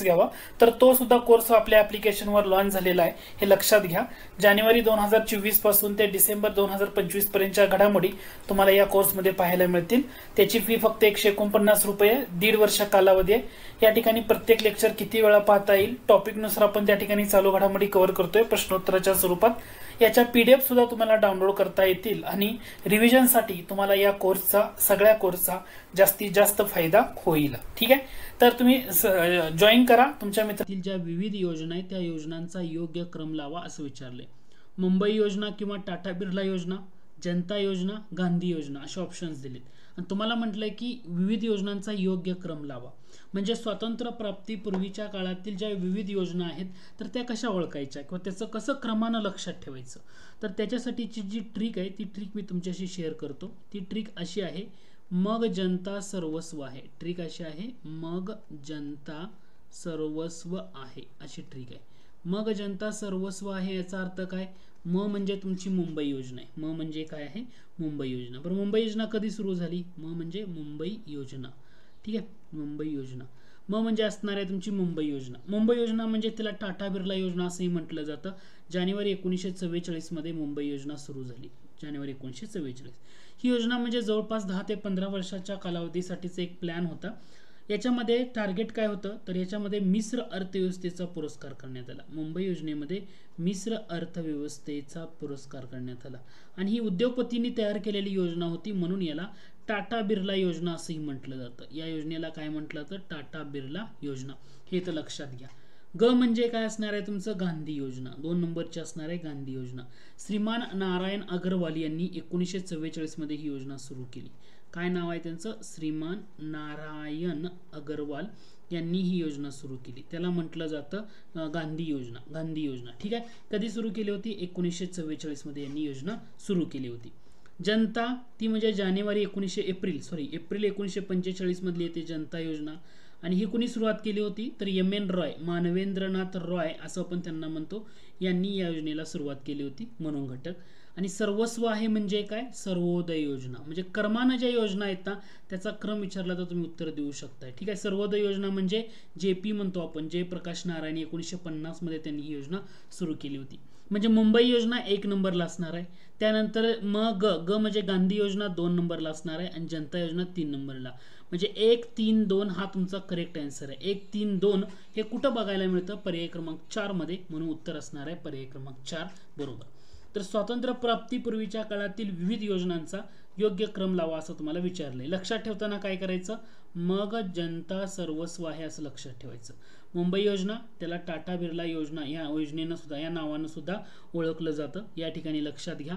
Course घ्यावा, तर तो सुद्धा कोर्स आपल्या ऍप्लिकेशनवर लॉन्च झालेला आहे, हे लक्षात घ्या. जानेवारी 2024 पासून ते डिसेंबर 2025 पर्यंतच्या घडामोडी तुम्हाला या कोर्समध्ये पाहायला मिळतील. त्याची फी फक्त 149 रुपये, 1.5 वर्ष कालावधी आहे. या ठिकाणी प्रत्येक लेक्चर किती वेळा पाहता येईल, टॉपिकनुसार आपण त्या ठिकाणी चालू घडामोडी कव्हर करतोय प्रश्नोत्तराच्या स्वरूपात. याच्या पीडीएफ सुद्धा तुम्हाला डाउनलोड करता येतील आणि रिव्हिजनसाठी तुम्हाला या कोर्सचा, सगळ्या कोर्सचा जास्तीत जास्त फायदा होईल. ठीक आहे, तर तुम्ही जॉईन करा. तुमच्या मित्रातील ज्या विविध योजना आहेत त्या योजनांचा योग्य क्रम लावा असं विचारले. मुंबई योजना किंवा टाटा बिर्ला योजना, जनता योजना, गांधी योजना असे ऑप्शन्स दिलेत आणि तुम्हाला म्हटलंय की विविध योजनांचा योग्य क्रम लावा. म्हणजे स्वातंत्र्य प्राप्तीपूर्वीच्या काळातील ज्या विविध योजना आहेत तर त्या कशा ओळखायच्या किंवा त्याचं कसं क्रमानं लक्षात ठेवायचं, तर त्याच्यासाठीची जी ट्रिक आहे ती ट्रिक मी तुमच्याशी शेअर करतो. ती ट्रिक अशी आहे, मग जनता सर्वस्व आहे. ट्रिक अशी आहे, मग जनता सर्वस्व आहे अशी ट्रिक आहे. मग जनता सर्वस्व आहे याचा अर्थ काय, म म्हणजे तुमची मुंबई योजना आहे. म म्हणजे काय आहे, मुंबई योजना. बरं, मुंबई योजना कधी सुरू झाली, म म्हणजे मुंबई योजना. ठीक आहे, मुंबई योजना. म म्हणजे असणार आहे तुमची मुंबई योजना. मुंबई योजना म्हणजे तिला टाटा बिर्ला योजना असंही म्हटलं जातं. जानेवारी 1944 मध्ये मुंबई योजना सुरू झाली, जानेवारी 1944. ही योजना म्हणजे जवळपास 10 ते 15 वर्षाच्या कालावधीसाठीचा एक प्लॅन होता. याच्यामध्ये टार्गेट काय होतं, तर याच्यामध्ये मिश्र अर्थव्यवस्थेचा पुरस्कार करण्यात आला. मुंबई योजनेमध्ये मिश्र अर्थव्यवस्थेचा पुरस्कार करण्यात आला आणि ही उद्योगपतींनी तयार केलेली योजना होती, म्हणून याला टाटा बिर्ला योजना असंही म्हटलं जातं. या योजनेला काय म्हटलं जातं, टाटा बिर्ला योजना. हे तर लक्षात घ्या. ग म्हणजे काय असणार आहे तुमचं, गांधी योजना. 2 नंबरची असणार आहे गांधी योजना. श्रीमान नारायण अग्रवाल यांनी 1944 मध्ये ही योजना सुरू केली. काय नाव आहे त्यांचं, श्रीमान नारायण अग्रवाल यांनी ही योजना सुरू केली. त्याला म्हटलं जातं गांधी योजना. गांधी योजना. ठीक आहे, कधी सुरू केली होती, 1944 मध्ये यांनी योजना सुरू केली होती. जनता ती म्हणजे एप्रिल 1945 मधली येते जनता योजना. आणि ही कोणी सुरुवात केली होती, तर एम.एन. रॉय, मानवेंद्रनाथ रॉय असं आपण त्यांना म्हणतो, यांनी या योजनेला सुरुवात केली होती, म्हणून घटक. आणि सर्वस्व आहे म्हणजे काय, सर्वोदय योजना. म्हणजे क्रमानं ज्या योजना आहेत ना त्याचा क्रम विचारला तर तुम्ही उत्तर देऊ शकता. ठीक आहे, सर्वोदय योजना म्हणजे JP म्हणतो आपण, जयप्रकाश नारायण. 1950 मध्ये त्यांनी ही योजना सुरू केली होती. म्हणजे मुंबई योजना 1 नंबरला असणार आहे. त्यानंतर मग ग म्हणजे गांधी योजना 2 नंबरला असणार आहे आणि जनता योजना 3 नंबरला. म्हणजे 1, 3, 2 हा तुमचा करेक्ट आन्सर आहे. 1, 3, 2 हे कुठं बघायला मिळतं, पर्याय क्रमांक 4 मध्ये, म्हणून उत्तर असणार आहे पर्याय क्रमांक 4 बरोबर. तर स्वातंत्र्य प्राप्तीपूर्वीच्या काळातील विविध योजनांचा योग्य क्रम लावा असं तुम्हाला विचारलंय. लक्षात ठेवताना काय करायचं, मग जनता सर्वस्व आहे असं लक्षात ठेवायचं. मुंबई योजना त्याला टाटा बिर्ला योजना या योजनेनं सुद्धा, या नावानं सुद्धा ओळखलं जातं. या ठिकाणी लक्षात घ्या.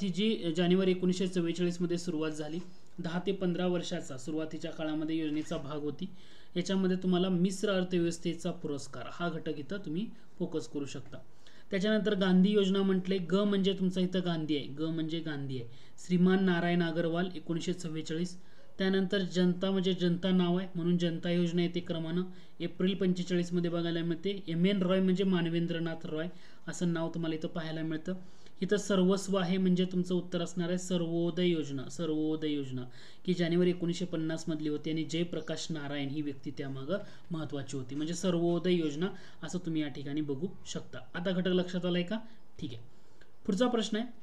ती जी जानेवारी 1944 मध्ये सुरुवात झाली, 10 ते 15 वर्षाचा सुरुवातीच्या काळामध्ये योजनेचा भाग होती. याच्यामध्ये तुम्हाला मिश्र अर्थव्यवस्थेचा पुरस्कार हा घटक इथं तुम्ही फोकस करू शकता. त्याच्यानंतर गांधी योजना म्हटले, ग म्हणजे तुमचा इथं गांधी आहे, ग म्हणजे गांधी आहे. श्रीमान नारायण अग्रवाल 1944. त्यानंतर जनता म्हणजे जनता नाव आहे, म्हणून जनता योजना येते क्रमानं. एप्रिल 45 मध्ये बघायला मिळते. एम.एन. रॉय म्हणजे मानवेंद्रनाथ रॉय असं नाव तुम्हाला इथं पाहायला मिळतं. इथं सर्वस्व आहे म्हणजे तुमचं उत्तर असणार आहे सर्वोदय योजना. सर्वोदय योजना की जानेवारी 1950 मधली होती आणि जयप्रकाश नारायण ही व्यक्ती त्यामागं महत्वाची होती. म्हणजे सर्वोदय योजना असं तुम्ही या ठिकाणी बघू शकता. आता घटक लक्षात आलाय का, ठीक आहे. पुढचा प्रश्न आहे,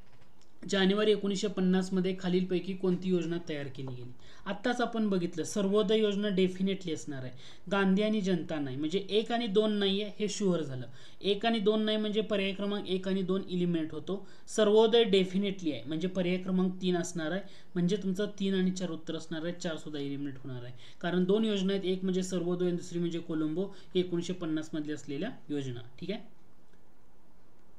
जानेवारी 1950 मध्ये खालीलपैकी कोणती योजना तयार केली गेली. आत्ताच आपण बघितलं सर्वोदय योजना डेफिनेटली असणार आहे, गांधी आणि जनता नाही. म्हणजे 1 आणि 2 नाही आहे हे शुअर झालं. 1 आणि 2 नाही म्हणजे पर्याय क्रमांक 1 आणि 2 इलिमिनेट होतो. सर्वोदय डेफिनेटली आहे म्हणजे पर्याय क्रमांक 3 असणार आहे. म्हणजे तुमचं 3 आणि 4 उत्तर असणार आहे. 4 सुद्धा इलिमिनेट होणार आहे, कारण 2 योजना आहेत, एक म्हणजे सर्वोदय आणि दुसरी म्हणजे कोलंबो, 1950 मध्ये असलेल्या योजना. ठीक आहे.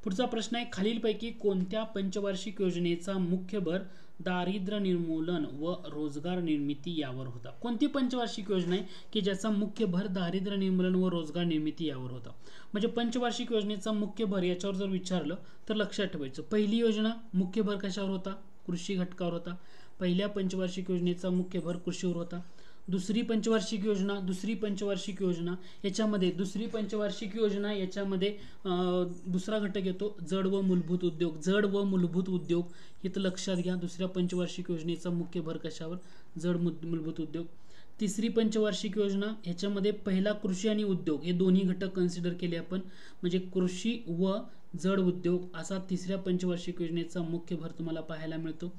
पुढचा प्रश्न आहे, खालीलपैकी कोणत्या पंचवार्षिक योजनेचा मुख्य भर दारिद्र्य निर्मूलन व रोजगार निर्मिती यावर होता. कोणती पंचवार्षिक योजना आहे की ज्याचा मुख्य भर दारिद्र्य निर्मूलन व रोजगार निर्मिती यावर होता. म्हणजे पंचवार्षिक योजनेचा मुख्य भर याच्यावर जर विचारलं तर लक्षात ठेवायचं, पहिली योजना मुख्य भर कशावर होता, कृषी घटकावर होता. पहिल्या पंचवार्षिक योजनेचा मुख्य भर कृषीवर होता. दुसरी पंचवार्षिक योजना याच्यामध्ये दुसरा घटक येतो जड व मूलभूत उद्योग. हे तर लक्षात घ्या. दुसऱ्या पंचवार्षिक योजनेचा मुख्य भर कशावर, जड मूलभूत उद्योग. तिसरी पंचवार्षिक योजना, ह्याच्यामध्ये पहिला कृषी आणि उद्योग हे दोन्ही घटक कन्सिडर केले आपण, म्हणजे कृषी व जड उद्योग असा तिसऱ्या पंचवार्षिक योजनेचा मुख्य भर तुम्हाला पाहायला मिळतो.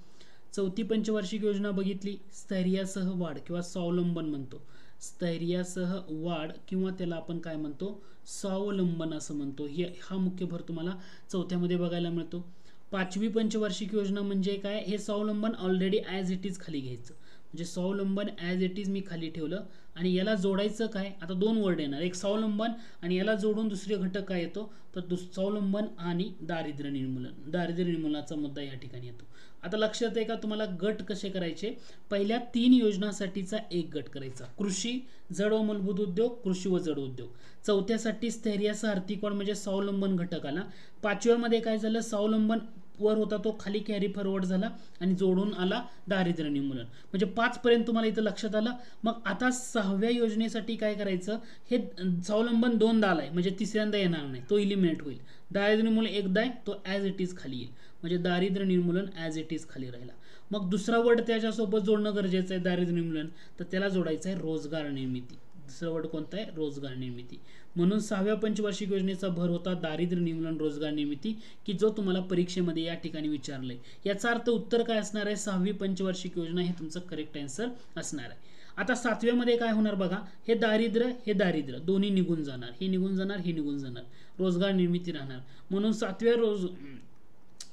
चौथी पंचवार्षिक योजना बघितली, स्थैर्यासह वाढ किंवा स्वावलंबन म्हणतो, स्थैर्यासह वाढ किंवा त्याला आपण काय म्हणतो, स्वावलंबन असं म्हणतो. हा मुख्य भर तुम्हाला चौथ्यामध्ये बघायला मिळतो. पाचवी पंचवार्षिक योजना म्हणजे काय, हे स्वावलंबन ऑलरेडी ॲज इट इज खाली घ्यायचं, म्हणजे स्वावलंबन ॲज इट इज मी खाली ठेवलं आणि याला जोडायचं काय, आता दोन वर्ड येणार, एक स्वावलंबन आणि याला जोडून दुसरे घटक काय येतो, तर स्वावलंबन आणि दारिद्र्य निर्मूलन, दारिद्र्य निर्मूलनाचा मुद्दा या ठिकाणी येतो. आता लक्षात आहे का तुम्हाला गट कसे करायचे, पहिल्या 3 योजनांसाठीचा एक गट करायचा, कृषी, जड व मूलभूत उद्योग, कृषी व जड उद्योग. चौथ्यासाठी स्थैर्यासह आर्थिक वाढ म्हणजे स्वावलंबन घटक आला. पाचव्यामध्ये काय झालं, स्वावलंबन वर होता तो खाली कॅरी फॉरवर्ड झाला आणि जोडून आला दारिद्र्य निर्मूलन. म्हणजे 5 पर्यंत तुम्हाला इथं लक्षात आलं. मग आता 6व्या योजनेसाठी काय करायचं, हे स्वावलंबन 2दा आलाय म्हणजे तिसऱ्यांदा येणार नाही, तो इलिमिनेट होईल. दारिद्र्य निर्मूलन एकदा आहे, तो ॲज इट इज खाली येईल, म्हणजे दारिद्र्य निर्मूलन ॲज इट इज खाली राहिला. मग दुसरा वर्ड त्याच्यासोबत जोडणं गरजेचं आहे दारिद्र्य निर्मूलन, तर त्याला जोडायचं आहे रोजगार निर्मिती. दुसरा वर्ड कोणता आहे, रोजगार निर्मिती. म्हणून 6व्या पंचवार्षिक योजनेचा भर होता दारिद्र्य निर्मूलन, रोजगार निर्मिती, की जो तुम्हाला परीक्षेमध्ये या ठिकाणी विचारलंय. याचा अर्थ उत्तर काय असणार आहे, 6वी पंचवार्षिक योजना हे तुमचं करेक्ट आन्सर असणार आहे. आता 7व्यामध्ये काय होणार बघा, हे दारिद्र्य दोन्ही निघून जाणार, हे निघून जाणार, हे निघून जाणार, रोजगार निर्मिती राहणार. म्हणून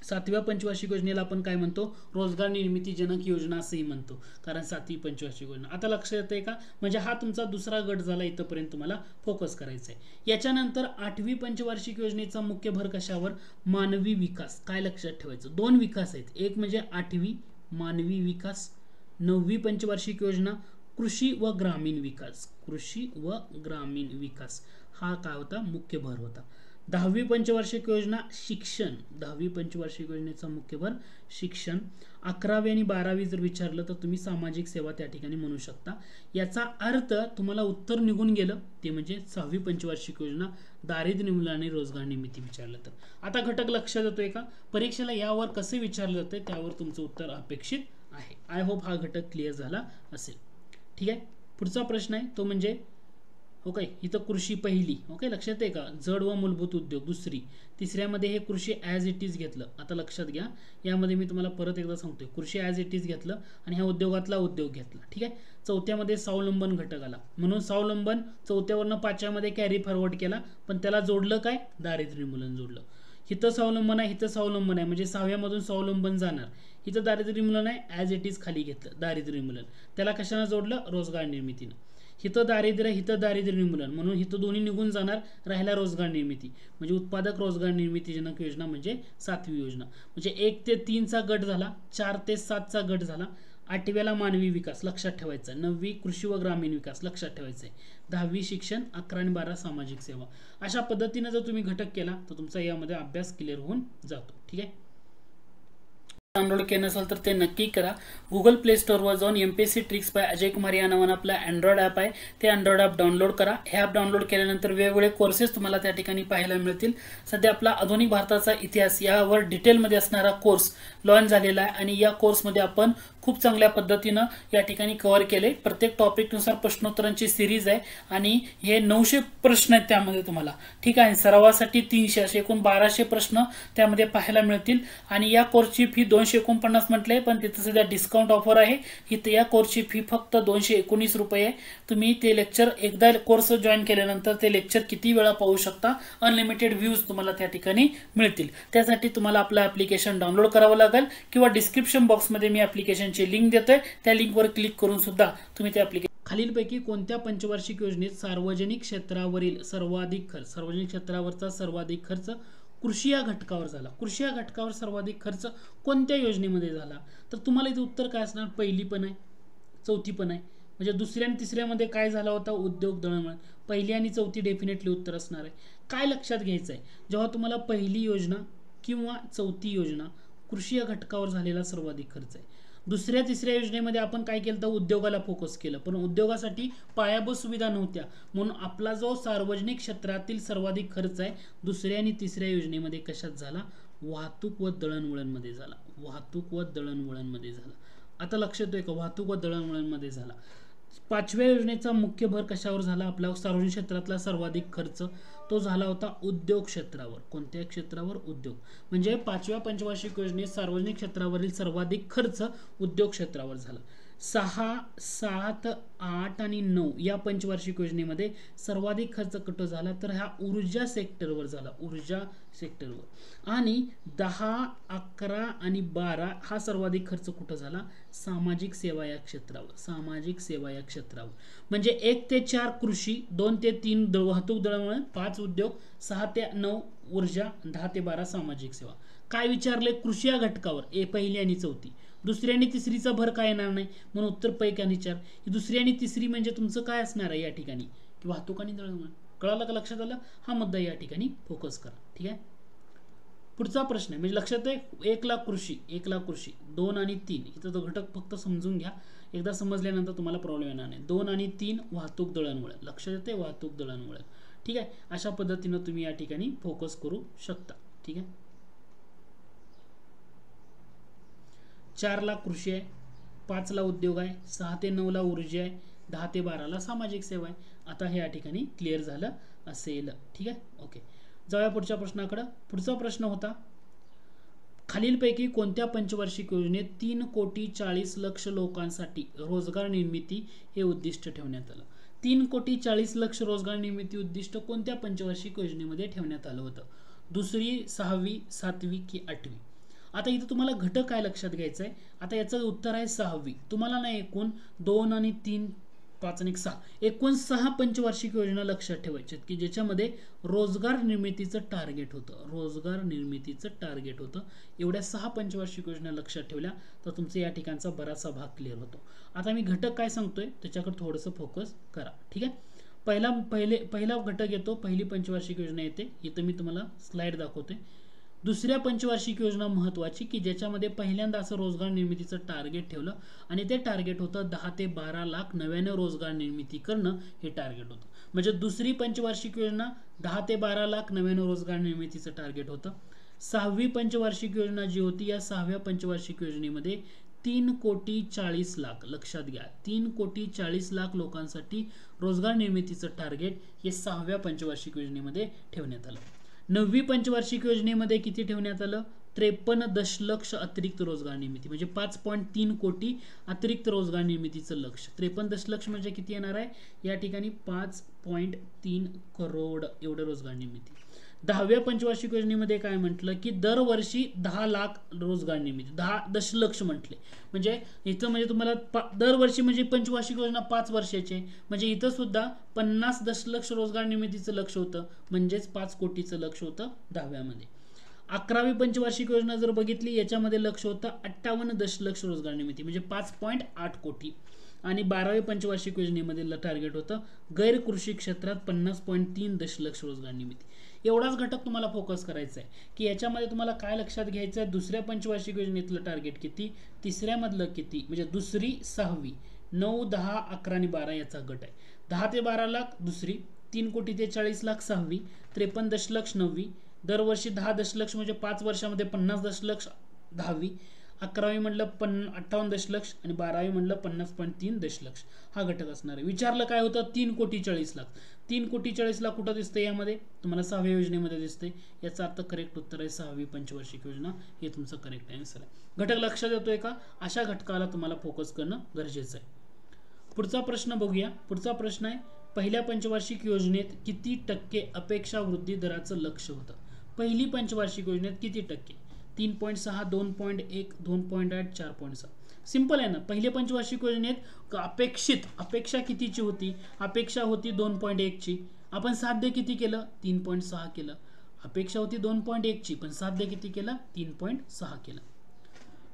7व्या पंचवार्षिक योजनेला आपण काय म्हणतो, रोजगार निर्मिती जनक योजना असंही म्हणतो, कारण 7वी पंचवार्षिक योजना. आता लक्षात येते का, म्हणजे हा तुमचा दुसरा गट झाला, इथपर्यंत तुम्हाला फोकस करायचा आहे. याच्यानंतर 8वी पंचवार्षिक योजनेचा मुख्य भर कशावर, मानवी विकास. काय लक्षात ठेवायचं, 2 विकास आहेत, एक म्हणजे 8वी मानवी विकास, 9वी पंचवार्षिक योजना कृषी व ग्रामीण विकास, कृषी व ग्रामीण विकास हा काय होता, मुख्य भर होता. 10वी पंचवार्षिक योजना शिक्षण, 10वी पंचवार्षिक योजनेचा मुख्य भर शिक्षण. 11वी आणि 12वी जर विचारलं तर तुम्ही सामाजिक सेवा त्या ठिकाणी म्हणू शकता. याचा अर्थ तुम्हाला उत्तर निघून गेलं, ते म्हणजे 6वी पंचवार्षिक योजना दारिद्र्य निर्मूलन आणि रोजगार निर्मिती विचारलं तर. आता घटक लक्षात येतोय का, परीक्षेला यावर कसे विचारलं जाते त्यावर तुमचं उत्तर अपेक्षित आहे. आय होप हा घटक क्लिअर झाला असेल. ठीक आहे, पुढचा प्रश्न आहे तो म्हणजे ओके, इथं कृषी पहिली, ओके लक्षात आहे का, जड व मूलभूत उद्योग दुसरी, तिसऱ्यामध्ये हे कृषी ॲज इट इज घेतलं. आता लक्षात घ्या, यामध्ये मी तुम्हाला परत एकदा सांगतोय, कृषी ॲज इट इज घेतलं आणि ह्या उद्योगातला उद्योग घेतला. ठीक आहे, चौथ्यामध्ये स्वावलंबन घटक आला, म्हणून स्वावलंबन चौथ्यावरनं 5व्यामध्ये कॅरी फॉरवर्ड केला, पण त्याला जोडलं काय, दारिद्र्य निर्मूलन जोडलं. हिथं स्वावलंबन आहे, हिथं स्वावलंबन आहे, म्हणजे 6व्यामधून स्वावलंबन जाणार, इथं दारिद्र्य निर्मूलन आहे, ॲज इट इज खाली घेतलं दारिद्र्य निर्मूलन, त्याला कशानं जोडलं, रोजगार निर्मितीनं. हिथं दारिद्र्य निर्मूलन, म्हणून हिथं दोन्ही निघून जाणार, राहिला रोजगार निर्मिती, म्हणजे उत्पादक रोजगार निर्मिती जनक योजना म्हणजे 7वी योजना. म्हणजे 1 ते 3चा गट झाला, 4 ते 7चा गट झाला. 8व्याला मानवी विकास लक्षात ठेवायचा, 9वी कृषी व ग्रामीण विकास लक्षात ठेवायचा आहे, 10वी शिक्षण, 11 आणि 12 सामाजिक सेवा. अशा पद्धतीने जर तुम्ही घटक केला तर तुमचा यामध्ये अभ्यास क्लिअर होऊन जातो. ठीक आहे, डाउनलोड केलं नसेल तर ते नक्की करा. गुगल प्ले स्टोअरवर जाऊन MPSC tricks by Ajay Kumar या नावानं आपला अँड्रॉइड ॲप आहे, ते अँड्रॉइड ॲप डाउनलोड करा. हे ॲप डाउनलोड केल्यानंतर वेगवेगळे कोर्सेस तुम्हाला त्या ठिकाणी पाहायला मिळतील. सध्या आपला आधुनिक भारताचा इतिहास यावर डिटेलमध्ये असणारा कोर्स लॉन्च झालेला आहे आणि या कोर्समध्ये आपण खूप चांगल्या पद्धतीनं या ठिकाणी कव्हर केले. प्रत्येक टॉपिकनुसार प्रश्नोत्तरांची सिरीज आहे आणि हे 900 प्रश्न आहेत त्यामध्ये तुम्हाला. ठीक आहे, सरावासाठी 300 असे एकूण 1200 प्रश्न त्यामध्ये पाहायला मिळतील. आणि या कोर्सची फी 249 म्हटले, पण तिथे सध्या डिस्काउंट ऑफर आहे. इथे या कोर्सची फी फक्त 219 रुपये आहे. तुम्ही ते लेक्चर एकदा कोर्स जॉईन केल्यानंतर ते लेक्चर किती वेळा पाहू शकता, अनलिमिटेड व्ह्यूज तुम्हाला त्या ठिकाणी मिळतील. त्यासाठी तुम्हाला आपलं ॲप्लिकेशन डाउनलोड करावं लागेल किंवा डिस्क्रिप्शन बॉक्समध्ये मी ॲप्लिकेशनची लिंक देतोय, त्या लिंकवर क्लिक करून सुद्धा तुम्ही ते ॲप्लिकेशन. खालीलपैकी कोणत्या पंचवार्षिक योजनेत सार्वजनिक क्षेत्रावरील सर्वाधिक खर्च, सार्वजनिक क्षेत्रावरचा सर्वाधिक खर्च कृषी या घटकावर झाला. कृषी या घटकावर सर्वाधिक खर्च कोणत्या योजनेमध्ये झाला, तर तुम्हाला इथे उत्तर काय असणार, पहिली पण आहे, चौथी पण आहे. म्हणजे दुसऱ्या आणि तिसऱ्यामध्ये काय झाला होता, उद्योग दळणवळण. पहिली आणि चौथी डेफिनेटली उत्तर असणार आहे. काय लक्षात घ्यायचं आहे, जेव्हा तुम्हाला पहिली योजना किंवा चौथी योजना कृषी या घटकावर झालेला सर्वाधिक खर्च आहे. दुसऱ्या तिसऱ्या योजनेमध्ये आपण काय केलं तर उद्योगाला फोकस केलं, पण उद्योगासाठी पायाभूत सुविधा नव्हत्या, म्हणून आपला जो सार्वजनिक क्षेत्रातील सर्वाधिक खर्च आहे दुसऱ्या आणि तिसऱ्या योजनेमध्ये कशात झाला, वाहतूक व दळणवळणमध्ये झाला. वाहतूक व दळणवळणमध्ये झाला. आता लक्षात येतोय का, वाहतूक व दळणवळणमध्ये झाला. पाचव्या योजनेचा मुख्य भर कशावर झाला? आपला सार्वजनिक क्षेत्रातला सर्वाधिक खर्च तो झाला होता उद्योग क्षेत्रावर. कोणत्या क्षेत्रावर? उद्योग. म्हणजे पाचव्या पंचवार्षिक योजनेत सार्वजनिक क्षेत्रावरील सर्वाधिक खर्च उद्योग क्षेत्रावर झाला. 6, 7, 8 आणि 9 या पंचवार्षिक योजनेमध्ये सर्वाधिक खर्च कुठं झाला? तर हा ऊर्जा सेक्टरवर झाला. ऊर्जा सेक्टरवर. आणि 10, 11 आणि 12 हा सर्वाधिक खर्च कुठं झाला? सामाजिक सेवा या क्षेत्रावर. सामाजिक सेवा या क्षेत्रावर. म्हणजे 1 ते 4 कृषी, 2 ते 3 वाहतूक दळणवळण, 5 उद्योग, 6 ते 9 ऊर्जा, 10 ते 12 सामाजिक सेवा. काय विचारले? कृषी या घटकावर पहिली आणि चौथी. दुसरी आणि तिसरीचा भर काय येणार नाही, म्हणून उत्तर पैकी आणि 4. ही दुसरी आणि तिसरी म्हणजे तुमचं काय असणार आहे या ठिकाणी? की वाहतूक आणि दळणवळण. कळालं का? लक्षात आलं? हा मुद्दा या ठिकाणी फोकस करा. ठीक आहे. पुढचा प्रश्न आहे, म्हणजे लक्षात आहे 1 लाख कृषी, 1 लाख कृषी, 2 आणि 3 इथं तो घटक फक्त समजून घ्या. एकदा समजल्यानंतर तुम्हाला प्रॉब्लेम येणार नाही. 2 आणि 3 वाहतूक दळणवळण. लक्षात येते? वाहतूक दळणवळण. ठीक आहे. अशा पद्धतीनं तुम्ही या ठिकाणी फोकस करू शकता. ठीक आहे. 4 लाख कृषी आहे, 5 ला उद्योग आहे, 6 ते 9 ला ऊर्जा आहे, 10 ते 12 ला सामाजिक सेवा आहे. आता हे या ठिकाणी क्लिअर झालं असेल. ठीक आहे. ओके. जाऊया पुढच्या प्रश्नाकडे. पुढचा प्रश्न होता, खालीलपैकी कोणत्या पंचवार्षिक योजनेत 3,40,00,000 लोकांसाठी रोजगार निर्मिती हे उद्दिष्ट ठेवण्यात आलं? 3,40,00,000 रोजगार निर्मिती उद्दिष्ट कोणत्या पंचवार्षिक योजनेमध्ये ठेवण्यात आलं होतं? दुसरी, 6वी, 7वी की 8वी? आता इथं तुम्हाला घटक काय लक्षात घ्यायचं आहे? आता याचं उत्तर आहे 6वी. तुम्हाला नाही एकूण 2 आणि 3, 5 आणि 6 एकूण 6 पंचवार्षिक योजना लक्षात ठेवायच्या की ज्याच्यामध्ये रोजगार निर्मितीचं टार्गेट होतं. रोजगार निर्मितीचं टार्गेट होतं. एवढ्या 6 पंचवार्षिक योजना लक्षात ठेवल्या तर तुमचा या ठिकाणचा बराचसा भाग क्लिअर होतो. आता मी घटक काय सांगतोय त्याच्याकडे थोडंसं फोकस करा. ठीक आहे. पहिला घटक येतो, पहिली पंचवार्षिक योजना येते. इथं मी तुम्हाला स्लाइड दाखवतोय. दुसऱ्या पंचवार्षिक योजना महत्वाची की ज्याच्यामध्ये पहिल्यांदा असं रोजगार निर्मितीचं टार्गेट ठेवलं आणि ते टार्गेट होतं 10 ते 12 लाख नव्याने रोजगार निर्मिती करणं हे टार्गेट होतं. म्हणजे दुसरी पंचवार्षिक योजना 10 ते 12 लाख नव्याने रोजगार निर्मितीचं टार्गेट होतं. 6वी पंचवार्षिक योजना जी होती या 6व्या पंचवार्षिक योजनेमध्ये 3,40,00,000 लक्षात घ्या. 3,40,00,000 लोकांसाठी रोजगार निर्मितीचं टार्गेट हे 6व्या पंचवार्षिक योजनेमध्ये ठेवण्यात आलं. 9वी पंचवार्षिक योजनेमध्ये किती ठेवण्यात आलं? 53 दशलक्ष अतिरिक्त रोजगार निर्मिती, म्हणजे 5.3 कोटी अतिरिक्त रोजगार निर्मितीचं लक्ष. 53 दशलक्ष म्हणजे किती येणार आहे या ठिकाणी? 5.3 करोड एवढे रोजगार निर्मिती. 10व्या पंचवार्षिक योजनेमध्ये काय म्हटलं की दरवर्षी 10 लाख रोजगार निर्मिती, 10 दशलक्ष म्हटले. म्हणजे इथं म्हणजे तुम्हाला दरवर्षी म्हणजे पंचवार्षिक योजना 5 वर्षाची, म्हणजे इथं सुद्धा 50 दशलक्ष रोजगार निर्मितीचं लक्ष होतं, म्हणजेच 5 कोटीचं लक्ष होतं 10व्यामध्ये. 11वी पंचवार्षिक योजना जर बघितली याच्यामध्ये लक्ष होतं 58 दशलक्ष रोजगार निर्मिती, म्हणजे 5.8 कोटी. आणि 12वी पंचवार्षिक योजनेमध्ये टार्गेट होतं गैर कृषी क्षेत्रात 50.3 दशलक्ष रोजगार निर्मिती. एवढाच घटक तुम्हाला फोकस करायचा आहे की याच्यामध्ये तुम्हाला काय लक्षात घ्यायचं आहे? दुसऱ्या पंचवार्षिक योजनेतलं टार्गेट किती, तिसऱ्यामधलं किती, म्हणजे दुसरी, 6वी, 9, 10, 11 आणि 12 याचा गट आहे. 10 ते 12 लाख दुसरी, 3 कोटी ते 40 लाख 6वी, 53 दशलक्ष 9वी, दरवर्षी 10 दशलक्ष म्हणजे 5 वर्षामध्ये 50 दशलक्ष 10वी, 11वी म्हटलं 58 दशलक्ष आणि 12वी म्हटलं 50.3 दशलक्ष हा घटक असणार आहे. विचारलं काय होतं? 3,40,00,000. 3,40,00,000 कुठं दिसतंय यामध्ये? तुम्हाला 6व्या योजनेमध्ये दिसतंय. याचा अर्थ करेक्ट उत्तर आहे 6वी पंचवार्षिक योजना, हे तुमचं करेक्ट आन्सर आहे. घटक लक्षात येतोय का? अशा घटकाला तुम्हाला फोकस करणं गरजेचं आहे. पुढचा प्रश्न बघूया. पुढचा प्रश्न आहे, पहिल्या पंचवार्षिक योजनेत किती टक्के अपेक्षा वृद्धी दराचं लक्ष होतं? पहिली पंचवार्षिक योजनेत किती टक्के? 3.6, 2.1, 2.8, 4.6. सिंपल आहे ना. पहिल्या पंचवार्षिक योजनेत अपेक्षा कितीची होती? अपेक्षा होती 2.1 ची. आपण साध्य किती केलं? 3.6 केलं. अपेक्षा होती 2.1 ची पण साध्य किती केलं? 3.6 केलं.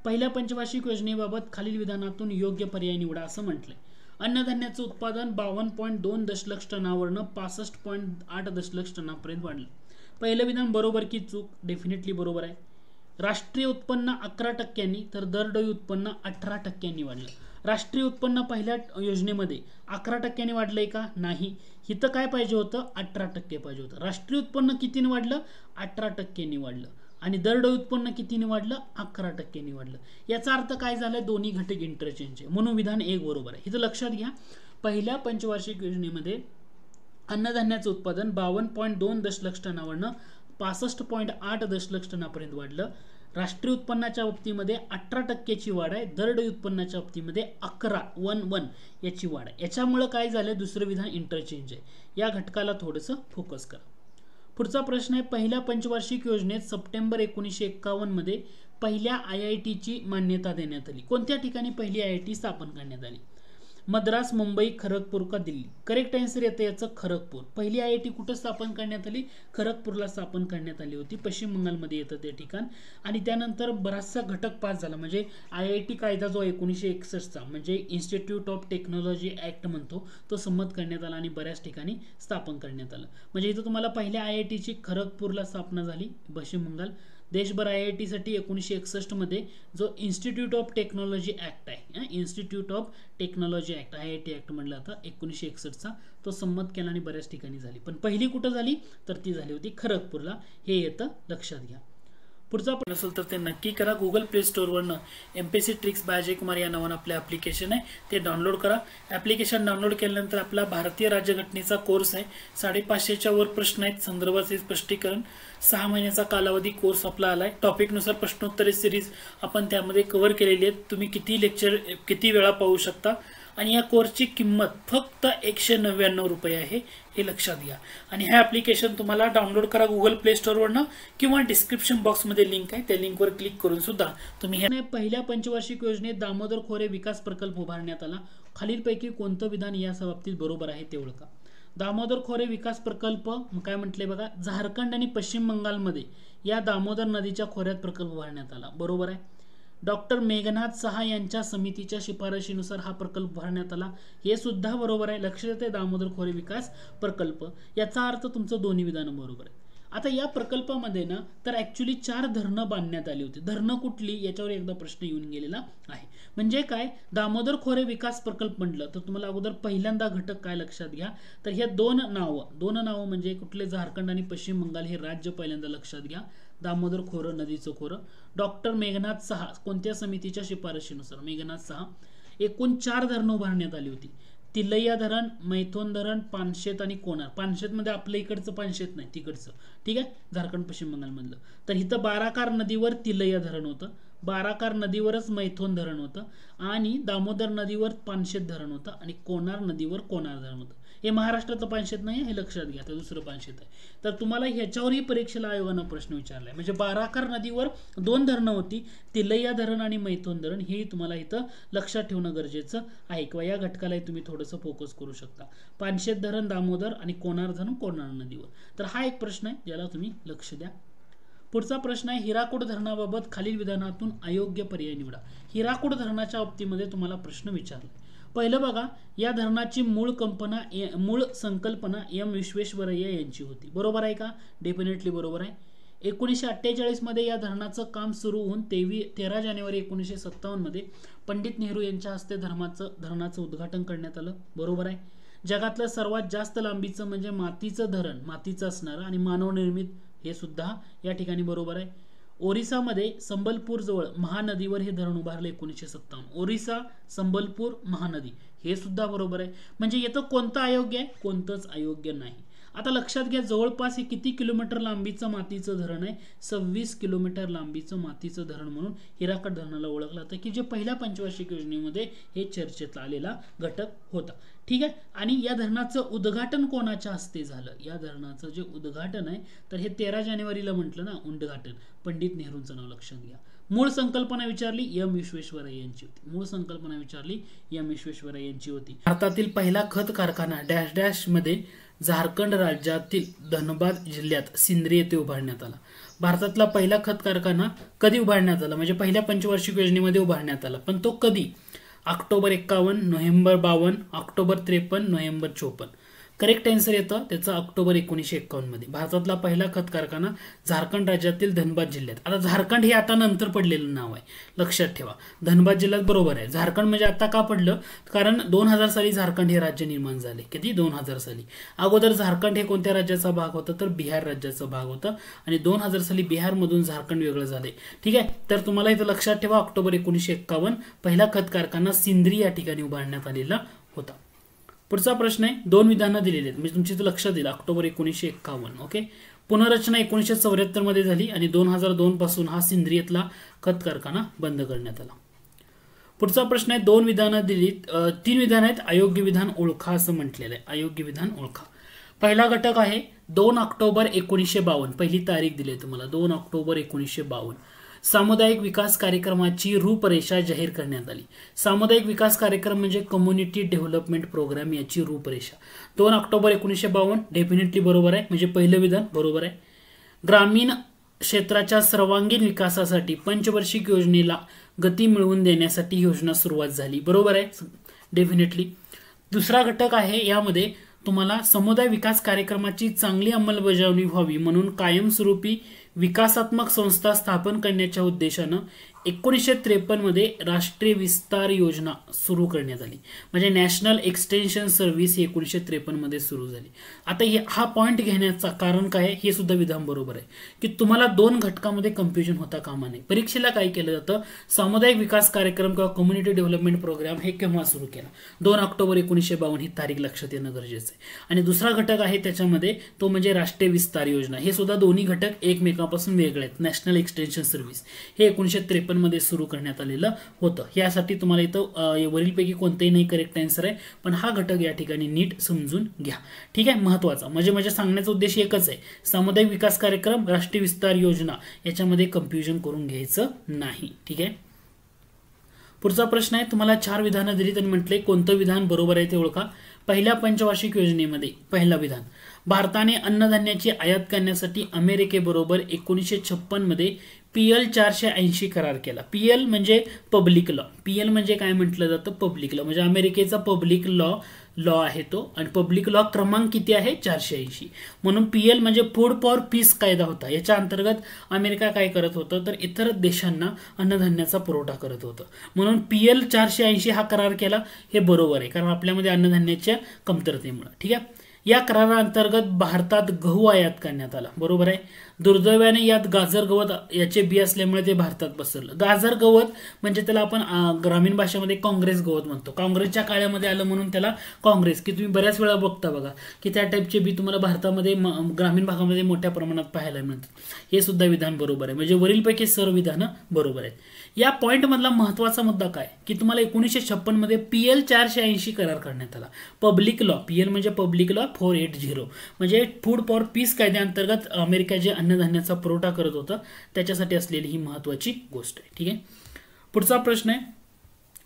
पहिल्या पंचवार्षिक योजनेबाबत खालील विधानातून योग्य पर्याय निवडा असं म्हटलंय. अन्नधान्याचं उत्पादन 52.2 दशलक्ष टनावरनं 65.8 दशलक्ष टनापर्यंत वाढलं. पहिलं विधान बरोबर की चूक? डेफिनेटली बरोबर आहे. राष्ट्रीय उत्पन्न 11% तर दरडोई उत्पन्न 18% वाढलं. राष्ट्रीय उत्पन्न पहिल्या योजनेमध्ये 11% वाढलंय का? नाही. इथं काय पाहिजे होतं? 18% पाहिजे होतं. राष्ट्रीय उत्पन्न कितीने वाढलं? 18% वाढलं. आणि दरडोई उत्पन्न कितीने वाढलं? 11% वाढलं. याचा अर्थ काय झालं? दोन्ही घटक इंटरचेंज आहे म्हणून विधान 1 बरोबर आहे. इथं लक्षात घ्या, पहिल्या पंचवार्षिक योजनेमध्ये अन्नधान्याचं उत्पादन 52.2 दशलक्ष टनावरनं 65.8 दशलक्ष टनापर्यंत वाढलं. राष्ट्रीय उत्पन्नाच्या बाबतीमध्ये 18% वाढ आहे. दरडोई उत्पन्नाच्या बाबतीमध्ये 11 याची वाढ आहे. याच्यामुळे काय झालं? दुसरं विधान इंटरचेंज आहे. या घटकाला थोडंसं फोकस करा. पुढचा प्रश्न आहे, पहिल्या पंचवार्षिक योजनेत सप्टेंबर 1951 मध्ये पहिल्या IITची मान्यता देण्यात आली. कोणत्या ठिकाणी पहिली IIT स्थापन करण्यात आली? मद्रास, मुंबई, खरगपूर का दिल्ली? करेक्ट आन्सर येतं याचं खरगपूर. पहिली IIT कुठं स्थापन करण्यात आली? खरगपूरला स्थापन करण्यात आली होती. पश्चिम बंगालमध्ये येतं ते ठिकाण. आणि त्यानंतर बराचसा घटक पास झाला, म्हणजे IIT कायदा जो 1961चा म्हणजे इन्स्टिट्यूट ऑफ टेक्नॉलॉजी ऍक्ट म्हणतो तो संमत करण्यात आला आणि बऱ्याच ठिकाणी स्थापन करण्यात आलं. म्हणजे इथं तुम्हाला पहिल्या IITची खरगपूरला स्थापना झाली, पश्चिम बंगाल. देशभर IIT साठी 1961 मध्ये जो इन्स्टिट्यूट ऑफ टेक्नॉलॉजी ऍक्ट आहे, institute of technology act IIT act म्हणलं आता 1961चा, तो संमत केला आणि बऱ्याच ठिकाणी झाली. पण पहिली कुठं झाली? तर ती झाली होती खरगपूरला. हे येतं लक्षात घ्या. पुढचा प्रश्न असेल तर ते नक्की करा. गुगल प्ले स्टोअरवरनं MPSC tricks by Ajay Kumar या नावानं आपलं ॲप्लिकेशन आहे, ते डाउनलोड करा. ॲप्लिकेशन डाउनलोड केल्यानंतर आपला भारतीय राज्यघटनेचा कोर्स आहे. 550च्या वर प्रश्न आहेत, संदर्भाचे स्पष्टीकरण. 6 महिन्याचा कालावधी कोर्स आपला आलाय. टॉपिकनुसार प्रश्नोत्तरे सिरीज आपण त्यामध्ये कव्हर केलेली आहेत. तुम्ही किती लेक्चर किती वेळा पाहू शकता. आणि या कोर्सची किंमत फक्त 199 रुपये आहे, हे लक्षात घ्या. आणि हे ॲप्लिकेशन तुम्हाला डाउनलोड करा गुगल प्ले स्टोअरवरनं किंवा डिस्क्रिप्शन बॉक्समध्ये लिंक आहे, त्या लिंकवर क्लिक करून सुद्धा तुम्ही हे. पहिल्या पंचवार्षिक योजनेत दामोदर खोरे विकास प्रकल्प उभारण्यात आला. खालीलपैकी कोणतं विधान या बाबतीत बरोबर आहे ते ओळखा. दामोदर खोरे विकास प्रकल्प काय म्हटले बघा, झारखंड आणि पश्चिम बंगालमध्ये या दामोदर नदीच्या खोऱ्यात प्रकल्प उभारण्यात आला. बरोबर आहे. डॉक्टर मेघनाथ सहा यांच्या समितीच्या शिफारशीनुसार हा प्रकल्प उभारण्यात आला. हे सुद्धा बरोबर आहे. लक्षात येते दामोदर खोरे विकास प्रकल्प. याचा अर्थ तुमचं दोन्ही विधान बरोबर आहे. आता या प्रकल्पामध्ये ना तर ऍक्च्युली 4 धरणं बांधण्यात आली होती. धरणं कुठली याच्यावर एकदा प्रश्न येऊन गेलेला आहे. म्हणजे काय, दामोदर खोरे विकास प्रकल्प म्हटलं तर तुम्हाला अगोदर पहिल्यांदा घटक काय लक्षात घ्या, तर हे दोन नावं म्हणजे कुठले, झारखंड आणि पश्चिम बंगाल हे राज्य पहिल्यांदा लक्षात घ्या. दामोदर खोरं, नदीचं खोरं. डॉक्टर मेघनाथ सहा कोणत्या समितीच्या शिफारशीनुसार? मेघनाथ सहा. एकूण 4 धरणं उभारण्यात आली होती. तिलैया धरण, मैथोन धरण, पानशेत आणि कोणार. पानशेत मध्ये आपल्या इकडचं पानशेत नाही, तिकडचं, ठीक आहे, झारखंड पश्चिम बंगाल मधलं. तर इथं बाराकार नदीवर तिलैया धरण होतं, बाराकार नदीवरच मैथोन धरण होतं, आणि दामोदर नदीवर पानशेत धरण होतं, आणि कोणार नदीवर कोणार धरण होतं. हे महाराष्ट्रातलं पानशेत नाही, हे लक्षात घ्या, तर दुसरं पानशेत आहे. तर तुम्हाला ह्याच्यावरही परीक्षेला आयोगानं प्रश्न विचारलाय. म्हणजे बाराकार नदीवर 2 धरणं होती, तिलैया धरण आणि मैथोन धरण. हे तुम्हाला इथं लक्षात ठेवणं गरजेचं आहे, किंवा या घटकालाही तुम्ही थोडंसं फोकस करू शकता. पानशेत धरण दामोदर आणि कोणार धरण कोणार नदीवर. तर हा एक प्रश्न आहे ज्याला तुम्ही लक्ष द्या. पुढचा प्रश्न आहे, हिराकूड धरणाबाबत खालील विधानातून अयोग्य पर्याय निवडा. हिराकूड धरणाच्या बाबतीमध्ये तुम्हाला प्रश्न विचारला. पहिलं बघा, या धरणाची मूळ संकल्पना एम विश्वेश्वरय्या यांची होती. बरोबर आहे का? डेफिनेटली बरोबर आहे. 1948 मध्ये या धरणाचं काम सुरू होऊन 13 जानेवारी 1957 मध्ये पंडित नेहरू यांच्या हस्ते धरणाचं उद्घाटन करण्यात आलं. बरोबर आहे. जगातलं सर्वात जास्त लांबीचं म्हणजे मातीचं धरण, मातीचं असणारं आणि मानवनिर्मित, हे सुद्धा या ठिकाणी बरोबर आहे. ओरिसामध्ये संबलपूर जवळ महानदीवर हे धरण उभारले 1957. ओरिसा, संबलपूर, महानदी, हे सुद्धा बरोबर आहे. म्हणजे येतं कोणतं अयोग्य आहे? कोणतंच अयोग्य नाही. आता लक्षात घ्या, जवळपास हे किती किलोमीटर लांबीचं मातीचं धरण आहे? 26 किलोमीटर लांबीचं मातीचं धरण म्हणून हिराकूड धरणाला ओळखलं जातं, की जे पहिल्या पंचवार्षिक योजनेमध्ये हे चर्चेत आलेला घटक होता. ठीक आहे. आणि या धरणाचं उद्घाटन कोणाच्या हस्ते झालं? या धरणाचं जे उद्घाटन आहे तर हे 13 जानेवारीला म्हटलं ना, उद्घाटन, पंडित नेहरूंचं नाव लक्षात घ्या. मूळ संकल्पना विचारली, एम विश्वेश्वरय्या यांची होती. मूळ संकल्पना विचारली, एम विश्वेश्वरय्या यांची होती. भारतातील पहिला खत कारखाना डॅश डॅश मध्ये झारखंड राज्यातील धनबाद जिल्ह्यात सिंद्री येथे उभारण्यात आला. भारतातला पहिला खत कारखाना कधी उभारण्यात आला? म्हणजे पहिल्या पंचवार्षिक योजनेमध्ये उभारण्यात आला. पण तो कधी? October 51, November 52, October 53, November 54. Correct answer येतं त्याचं ऑक्टोबर 1951 मध्ये. भारतातला पहिला खत कारखाना झारखंड राज्यातील धनबाद जिल्ह्यात. आता झारखंड हे आता नंतर पडलेलं नाव आहे, लक्षात ठेवा. धनबाद जिल्ह्यात बरोबर आहे. झारखंड म्हणजे आता का पडलं, कारण 2000 साली झारखंड हे राज्य निर्माण झाले. किती? 2000 साली. अगोदर झारखंड हे कोणत्या राज्याचा भाग होता, तर बिहार राज्याचा भाग होता आणि 2000 साली बिहारमधून झारखंड वेगळं झाले. ठीक आहे, तर तुम्हाला इथं लक्षात ठेवा ऑक्टोबर 1951 पहिला खत कारखाना सिंद्री या ठिकाणी उभारण्यात आलेला होता. पुढचा प्रश्न आहे, दोन विधानं दिलेली आहेत, म्हणजे तुमची लक्षात येईल ऑक्टोबर 1951. ओके, पुनर्रचना 1974 मध्ये झाली आणि 2002 पासून हा सिंद्रीयतला खत कारखाना बंद करण्यात आला. पुढचा प्रश्न आहे, दोन विधानं दिलीत, 3 विधान आहेत, अयोग्य विधान ओळखा असं म्हटलेलं आहे. अयोग्य विधान ओळखा. पहिला घटक आहे 2 ऑक्टोबर 1952, पहिली तारीख दिली तुम्हाला 2 ऑक्टोबर 1952. सामुदायिक विकास कार्यक्रमाची रूपरेषा जाहीर करण्यात आली. सामुदायिक विकास कार्यक्रम म्हणजे कम्युनिटी डेव्हलपमेंट प्रोग्राम, याची रूपरेषा. 2 ऑक्टोबर 1952 डेफिनेटली बरोबर आहे, म्हणजे पहिलं विधान बरोबर आहे. ग्रामीण क्षेत्राच्या सर्वांगीण विकासासाठी पंचवार्षिक योजनेला गती मिळवून देण्यासाठी योजना सुरुवात झाली, बरोबर आहे डेफिनेटली. दुसरा घटक आहे यामध्ये तुम्हाला समुदाय विकास कार्यक्रमाची चांगली अंमलबजावणी व्हावी म्हणून कायमस्वरूपी विकासात्मक संस्था स्थापन करण्याच्या उद्देशानं 1953 मध्ये राष्ट्रीय विस्तार योजना सुरू करण्यात आली, म्हणजे नॅशनल एक्सटेन्शन सर्व्हिस 1953 मध्ये सुरू झाली. आता हा पॉइंट घेण्याचं कारण काय आहे, हे सुद्धा विधान बरोबर आहे की तुम्हाला दोन घटकामध्ये कन्फ्युजन होता कामा नये. परीक्षेला काय केलं जातं, सामुदायिक विकास कार्यक्रम किंवा कम्युनिटी डेव्हलपमेंट प्रोग्राम हे केव्हा सुरू केला, 2 ऑक्टोबर 1952 ही तारीख लक्षात येणं गरजेचं आहे. आणि दुसरा घटक आहे त्याच्यामध्ये तो म्हणजे राष्ट्रीय विस्तार योजना. हे सुद्धा दोन्ही घटक एकमेकांपासून वेगळे आहेत. नॅशनल एक्सटेन्शन सर्व्हिस हे 1953 मध्ये सुरू करण्यात आलेलं होतं. यासाठी तुम्हाला इथं वरीलपैकी कोणतेही नाही करेक्ट आन्सर आहे, पण हा घटक या ठिकाणी नीट समजून घ्या. ठीक आहे, महत्वाचा म्हणजे सांगण्याचा उद्देश एकच आहे, सामुदायिक विकास कार्यक्रम, राष्ट्रीय विस्तार योजना याच्यामध्ये कन्फ्युजन करून घ्यायचं नाही. ठीक आहे, पुढचा प्रश्न आहे, तुम्हाला 4 विधानं दिलीत आणि म्हटले कोणतं विधान बरोबर आहे ते ओळखा. पहिल्या पंचवार्षिक योजनेमध्ये पहिला विधान, भारताने अन्नधान्याची आयात करण्यासाठी अमेरिकेबरोबर 1956 मध्ये PL 480 करार केला. PL म्हणजे पब्लिक लॉ. PL म्हणजे काय म्हटलं जातं, पब्लिक लॉ, म्हणजे अमेरिकेचा पब्लिक लॉ आहे तो, आणि पब्लिक लॉ क्रमांक किती आहे, 480. म्हणून PL म्हणजे फूड फॉर पीस कायदा होता. याच्या अंतर्गत अमेरिका काय करत होतं, तर इतर देशांना अन्नधान्याचा पुरवठा करत होतं. म्हणून PL 480 हा करार केला, हे बरोबर आहे, कारण आपल्यामध्ये अन्नधान्याच्या कमतरतेमुळे. ठीक आहे, या कराराअंतर्गत भारतात गहू आयात करण्यात आला, बरोबर आहे. दुर्दैवाने यात गाजर गवत याचे बी असल्यामुळे ते भारतात पसरलं. गाजर गवत म्हणजे त्याला आपण ग्रामीण भाषेमध्ये काँग्रेस गवत म्हणतो. काँग्रेसच्या काळामध्ये आलं म्हणून त्याला काँग्रेस, की तुम्ही बऱ्याच वेळा बघता बघा की त्या टाईपचे बी तुम्हाला भारतामध्ये ग्रामीण भागामध्ये मोठ्या प्रमाणात पाहायला मिळतात. हे सुद्धा विधान बरोबर आहे, म्हणजे वरीलपैकी सर्व विधानं बरोबर आहेत. या पॉइंट मधला महत्वाचा मुद्दा काय की तुम्हाला 1956 मध्ये PL 480 करार करण्यात आला. पब्लिक लॉ, PL म्हणजे पब्लिक लॉ 480, म्हणजे फूड फॉर पीस कायद्याअंतर्गत अमेरिका जे अन्नधान्याचा पुरवठा करत होता त्याच्यासाठी असलेली ही महत्वाची गोष्ट आहे. ठीक आहे, पुढचा प्रश्न आहे,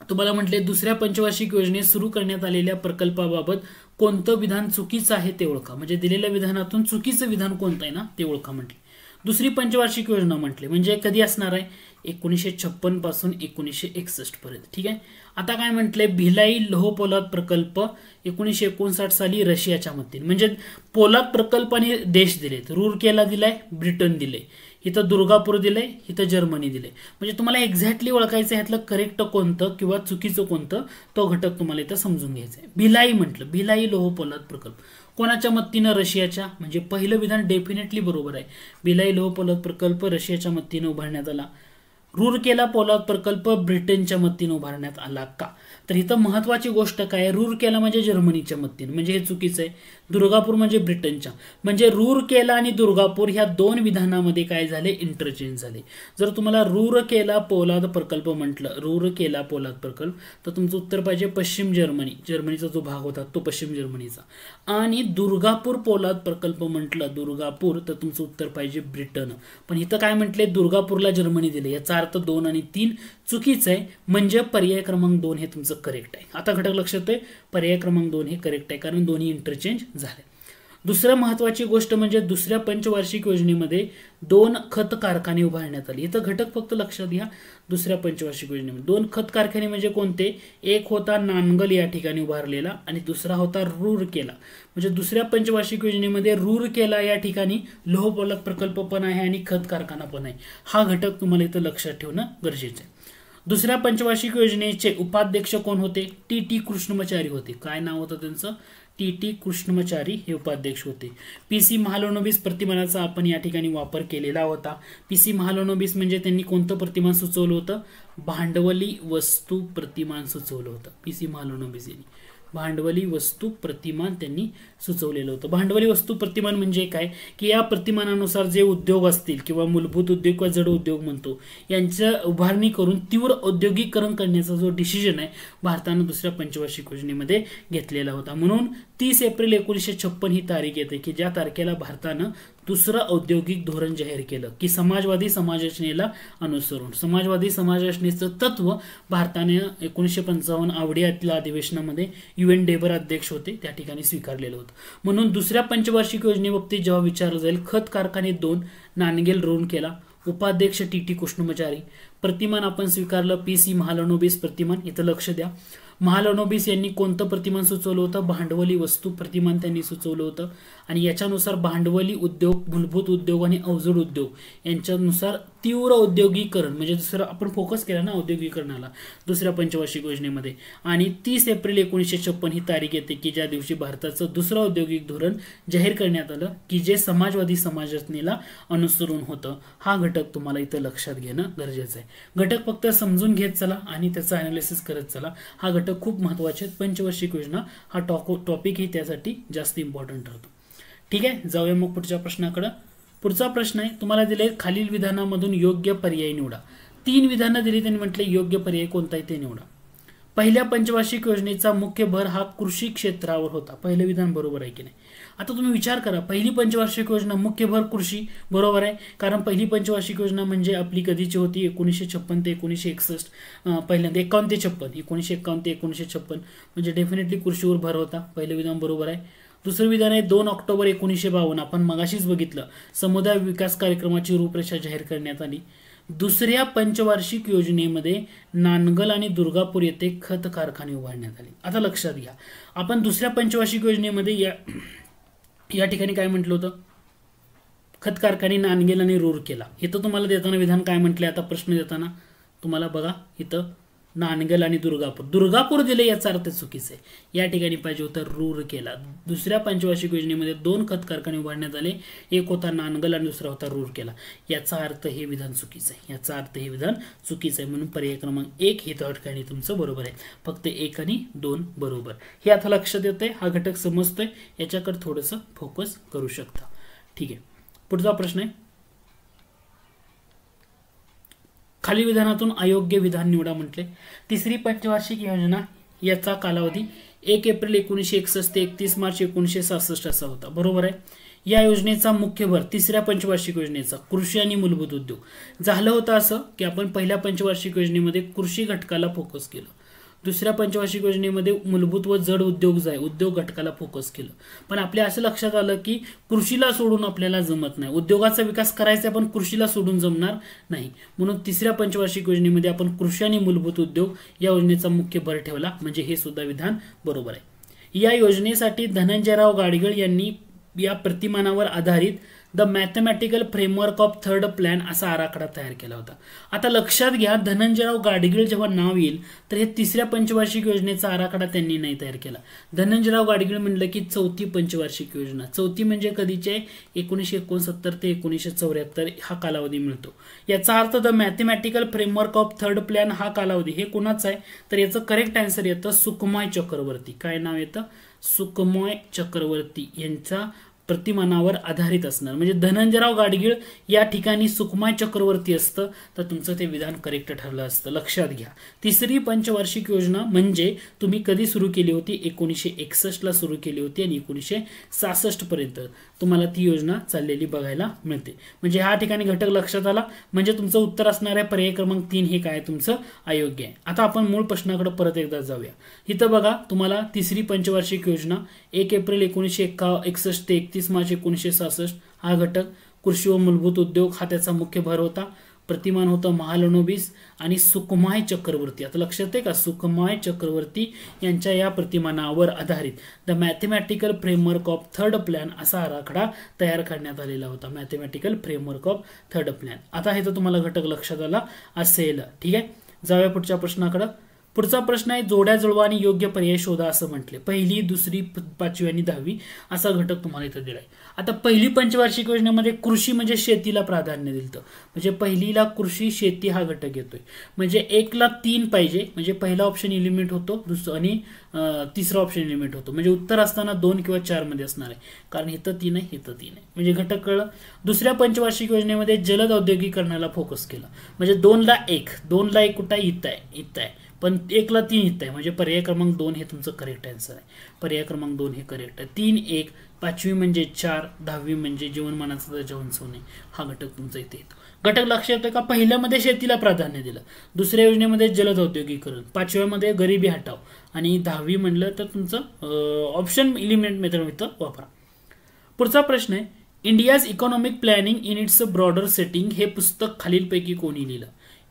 तुम्हाला म्हटले दुसऱ्या पंचवार्षिक योजनेत सुरू करण्यात आलेल्या प्रकल्पाबाबत कोणतं विधान चुकीचं आहे ते ओळखा. म्हणजे दिलेल्या विधानातून चुकीचं विधान कोणतं आहे ना ते ओळखा म्हटले. दुसरी पंचवार्षिक योजना म्हटले म्हणजे कधी असणार आहे, 1956 पासून 1961 पर्यंत. ठीक आहे, आता काय म्हटले, भिलाई लोह पोलाद प्रकल्प 1959 साली रशियाच्या मदतीने, म्हणजे पोलाद प्रकल्पाने देश दिलेत. रूरकेला दिलाय, ब्रिटन दिले, इथं दुर्गापूर दिलंय, इथं जर्मनी दिले. म्हणजे तुम्हाला एक्झॅक्टली ओळखायचं ह्यातलं करेक्ट कोणतं किंवा चुकीचं कोणतं तो घटक तुम्हाला इथं समजून घ्यायचा आहे. भिलाई म्हटलं, भिलाई लोह पोलाद प्रकल्प कोणाच्या मदतीनं, रशियाच्या, म्हणजे पहिलं विधान डेफिनेटली बरोबर आहे. भिलाई लोह पोलाद प्रकल्प रशियाच्या मदतीनं उभारण्यात आला. रूरकेला पोलाद प्रकल्प ब्रिटनच्या मदतीने उभारण्यात आला का, तर इथं महत्वाची गोष्ट काय, रूरकेला म्हणजे जर्मनीच्या मदतीने, म्हणजे हे चुकीचं आहे. दुर्गापूर म्हणजे ब्रिटनच्या, म्हणजे रूरकेला आणि दुर्गापूर ह्या दोन विधानामध्ये काय झाले, इंटरचेंज झाले. जर तुम्हाला रूरकेला पोलाद प्रकल्प म्हटलं, रूरकेला पोलाद प्रकल्प, तर तुमचं उत्तर पाहिजे पश्चिम जर्मनी, जर्मनीचा जो भाग होता तो पश्चिम जर्मनीचा. आणि दुर्गापूर पोलाद प्रकल्प म्हटलं, दुर्गापूर, तर तुमचं उत्तर पाहिजे ब्रिटन. पण इथं काय म्हटले, दुर्गापूरला जर्मनी दिले, याचा अर्थ 2 आणि 3 चुकीचं आहे, म्हणजे पर्याय क्रमांक 2 हे तुमचं करेक्ट आहे. आता घटक लक्षात आहे, पर्याय क्रमांक 2 हे करेक्ट आहे, कारण दोन्ही इंटरचेंज झाले. दुसरं महत्वाची गोष्ट म्हणजे दुसऱ्या पंचवार्षिक योजनेमध्ये 2 खत कारखाने उभारण्यात आले. इथं घटक फक्त लक्षात घ्या. दुसऱ्या पंचवार्षिक योजनेमध्ये 2 खत कारखाने म्हणजे कोणते? एक होता नानगल या ठिकाणी उभारलेला आणि दुसरा होता रूरकेला. म्हणजे दुसऱ्या पंचवार्षिक योजनेमध्ये रूरकेला या ठिकाणी लोहपोलाद प्रकल्प पण आहे आणि खत कारखाना पण आहे. हा घटक तुम्हाला इथं लक्षात ठेवणं गरजेचं आहे. दुसऱ्या पंचवार्षिक योजनेचे उपाध्यक्ष कोण होते? टी कृष्णमाचारी होते. काय नाव होतं त्यांचं? टी कृष्णमाचारी हे उपाध्यक्ष होते. पीसी महालनोबिस प्रतिमानाचा आपण या ठिकाणी वापर केलेला होता. पीसी महालनोबिस म्हणजे त्यांनी कोणतं प्रतिमान सुचवलं होतं? भांडवली वस्तू प्रतिमान सुचवलं होतं. पीसी महालनोबिस यांनी भांडवली वस्तू प्रतिमान त्यांनी सुचवलेलं होतं. भांडवली वस्तू प्रतिमान म्हणजे काय की या प्रतिमानानुसार जे उद्योग असतील किंवा मूलभूत उद्योग किंवा जड उद्योग म्हणतो यांच्या उभारणी करून तीव्र औद्योगिकरण करण्याचा जो डिसिजन आहे भारतानं दुसऱ्या पंचवार्षिक योजनेमध्ये घेतलेला होता. म्हणून 30 एप्रिल 1956 ही तारीख येते की ज्या तारखेला भारतानं दुसरं औद्योगिक धोरण जाहीर केलं की समाजवादी समाजरचनेला अनुसरून. समाजवादी समाजरचनेचं तत्व भारताने 1955 आवडीतल्या अधिवेशनामध्ये UN डेबर अध्यक्ष होते त्या ठिकाणी स्वीकारलेलं होतं. म्हणून दुसऱ्या पंचवार्षिक योजनेबाबतीत जेव्हा विचारलं जाईल खत कारखाने 2 नानगेल रूरकेला, उपाध्यक्ष टी कृष्णमाचारी, प्रतिमान आपण स्वीकारलं पीसी महालनोबिस प्रतिमान. इथं लक्ष द्या. महालनोबिस यांनी कोणतं प्रतिमान सुचवलं होतं? भांडवली वस्तू प्रतिमान त्यांनी सुचवलं होतं आणि याच्यानुसार भांडवली उद्योग, मूलभूत उद्योग आणि अवजड उद्योग यांच्यानुसार तीव्र औद्योगिकरण म्हणजे दुसरं आपण फोकस केला ना औद्योगिकरणाला दुसऱ्या पंचवार्षिक योजनेमध्ये. आणि 30 एप्रिल 1956 ही तारीख येते की ज्या दिवशी भारताचं दुसरं औद्योगिक धोरण जाहीर करण्यात आलं की जे समाजवादी समाजरचनेला अनुसरून होतं. हा घटक तुम्हाला इथं लक्षात घेणं गरजेचं आहे. घटक फक्त समजून घेत चला आणि त्याचं अनालिसिस करत चला. हा घटक खूप महत्वाचे आहेत. पंचवार्षिक योजना हा टॉपिक ही त्यासाठी जास्त इम्पॉर्टंट ठरतो. ठीक आहे, जाऊया मग पुढच्या प्रश्नाकडे. पुढचा प्रश्न आहे तुम्हाला दिले खालील विधानामधून योग्य पर्याय निवडा. 3 विधानं दिली त्यांनी म्हटले योग्य पर्याय कोणता आहे ते निवडा. पहिल्या पंचवार्षिक योजनेचा मुख्य भर हा कृषी क्षेत्रावर होता. पहिलं विधान बरोबर आहे की नाही? आता तुम्ही विचार करा पहिली पंचवार्षिक योजना मुख्य भर कृषी बरोबर आहे कारण पहिली पंचवार्षिक योजना म्हणजे आपली कधीची होती 1956 ते 1961 पहिल्यांदा 51 ते 56 1951 ते 1956 म्हणजे डेफिनेटली कृषीवर भर होता. पहिलं विधान बरोबर आहे. दुसरं विधान आहे 2 ऑक्टोबर 1952 आपण मगाशीच बघितलं समुदाय विकास कार्यक्रमाची रूपरेषा जाहीर करण्यात आली. दुसऱ्या पंचवार्षिक योजनेमध्ये नानगल आणि दुर्गापूर येथे खत कारखाने उभारण्यात आले. आता लक्षात घ्या आपण दुसऱ्या पंचवार्षिक योजनेमध्ये या ठिकाणी काय म्हटलं होतं? खत कारखाने नानगेल आणि रूरकेला. इथं तुम्हाला देताना विधान काय म्हटले? आता प्रश्न देताना तुम्हाला बघा इथं नानगल आणि दुर्गापूर दिले याचा अर्थ चुकीचा आहे. या ठिकाणी पाहिजे होतं रूरकेला. दुसऱ्या पंचवार्षिक योजनेमध्ये 2 खत कारखाने उभारण्यात आले. एक होता नानगल आणि दुसरा होता रूरकेला. याचा अर्थ हे विधान चुकीचं आहे. याचा अर्थ हे विधान चुकीचं आहे. म्हणून पर्याय क्रमांक 1 हे त्या ठिकाणी तुमचं बरोबर आहे. फक्त 1 आणि 2 बरोबर. हे आता लक्षात येतंय. हा घटक समजतोय. याच्याकडे थोडंसं फोकस करू शकता. ठीक आहे, पुढचा प्रश्न आहे खाली विधानातून अयोग्य विधान निवडा म्हटले. तिसरी पंचवार्षिक योजना याचा कालावधी 1 एप्रिल 1961 ते 31 मार्च 1966 असा होता. बरोबर आहे. या योजनेचा मुख्य भर तिसऱ्या पंचवार्षिक योजनेचा कृषी आणि मूलभूत उद्योग झालं होतं असं की आपण पहिल्या पंचवार्षिक योजनेमध्ये कृषी घटकाला फोकस केलं. दुसऱ्या पंचवार्षिक योजनेमध्ये मूलभूत व जड उद्योग उद्योग घटकाला फोकस केलं. पण आपल्या असं लक्षात आलं की कृषीला सोडून आपल्याला जमत नाही. उद्योगाचा विकास करायचा पण कृषीला सोडून जमणार नाही. म्हणून तिसऱ्या पंचवार्षिक योजनेमध्ये आपण कृषी आणि मूलभूत उद्योग या योजनेचा मुख्य भर ठेवला. म्हणजे हे सुद्धा विधान बरोबर आहे. या योजनेसाठी धनंजयराव गाडगीळ यांनी या प्रतिमानावर आधारित the mathematical framework of third plan असा आराखडा तयार केला होता. आता लक्षात घ्या धनंजयराव गाडगीळ जेव्हा नाव येईल तर हे तिसऱ्या पंचवार्षिक योजनेचा आराखडा त्यांनी नाही तयार केला. धनंजयराव गाडगीळ म्हणलं की चौथी पंचवार्षिक योजना. चौथी म्हणजे कधीचे 1969 ते 1974 हा कालावधी मिळतो. याचा earth the mathematical framework of third plan हा कालावधी हे कोणाचा आहे तर याचं करेक्ट आन्सर येतं सुकुमाय चक्रवर्ती. काय नाव येतं? सुकुमाय चक्रवर्ती यांचा प्रतिमानावर आधारित असणार. म्हणजे धनंजयराव गाडगीळ या ठिकाणी सुकुमाय चक्रवर्ती असतं तर तुमचं ते विधान करेक्ट ठरलं असतं. लक्षात घ्या तिसरी पंचवार्षिक योजना म्हणजे तुम्ही कधी सुरू केली होती? 1961 ला सुरू केली होती आणि 1966 पर्यंत तुम्हाला ती योजना चाललेली बघायला मिळते. म्हणजे ह्या ठिकाणी घटक लक्षात आला. म्हणजे तुमचं उत्तर असणार आहे पर्याय क्रमांक 3 हे काय तुमचं अयोग्य आहे. आता आपण मूळ प्रश्नाकडे परत एकदा जाऊया. इथं बघा तुम्हाला तिसरी पंचवार्षिक योजना 1 एप्रिल 1961 ते 31 मार्च 1966 हा घटक. कृषी व मूलभूत उद्योग हा त्याचा मुख्य भर होता. प्रतिमान होतं महालनोबिस आणि सुकुमाय चक्रवर्ती. आता लक्षात आहे का, सुकुमाय चक्रवर्ती यांच्या या प्रतिमानावर आधारित the mathematical framework of third plan असा आराखडा तयार करण्यात आलेला होता. Mathematical framework of third plan. आता हे तर तुम्हाला घटक लक्षात आला असेल. ठीक आहे, जाऊया पुढच्या प्रश्नाकडे. पुढचा प्रश्न आहे जोड्या जुळवा आणि योग्य पर्याय शोधा असं म्हटले. पहिली, दुसरी, 5वी आणि 10वी असा घटक तुम्हाला इथं दिलाय. आता पहिली पंचवार्षिक योजनेमध्ये कृषी म्हणजे शेतीला प्राधान्य दिलं. म्हणजे पहिलीला कृषी शेती हा घटक येतोय. म्हणजे 1 ला 3 पाहिजे, म्हणजे पहिला ऑप्शन एलिमेंट होतो आणि तिसरा ऑप्शन एलिमेंट होतो. म्हणजे उत्तर असताना 2 किंवा 4 मध्ये असणार आहे, कारण इथं 3 आहे, इथं 3 आहे. म्हणजे घटक कळलं. दुसऱ्या पंचवार्षिक योजनेमध्ये जलद औद्योगिकरणाला फोकस केला. म्हणजे 2 ला 1 कुठं इथं आहे, पण 1 ला 3 इथं आहे. म्हणजे पर्याय क्रमांक 2 हे तुमचं करेक्ट आन्सर आहे. पर्याय क्रमांक 2 हे करेक्ट आहे. 3, 1, 5वी म्हणजे 4, 10वी म्हणजे जीवनमानाचा दर्जा उंचवणे हा घटक तुमचा इथे येतो. घटक लक्षात येतो का, पहिल्यामध्ये शेतीला प्राधान्य दिलं, दुसऱ्या योजनेमध्ये जलद औद्योगिकरण, 5व्यामध्ये गरिबी हटाव आणि 10वी म्हणलं तर तुमचं ऑप्शन एलिमेंट मेथड इथं वापरा. पुढचा प्रश्न आहे India's economic planning in its broader setting हे पुस्तक खालीलपैकी कोणी लिहिलं.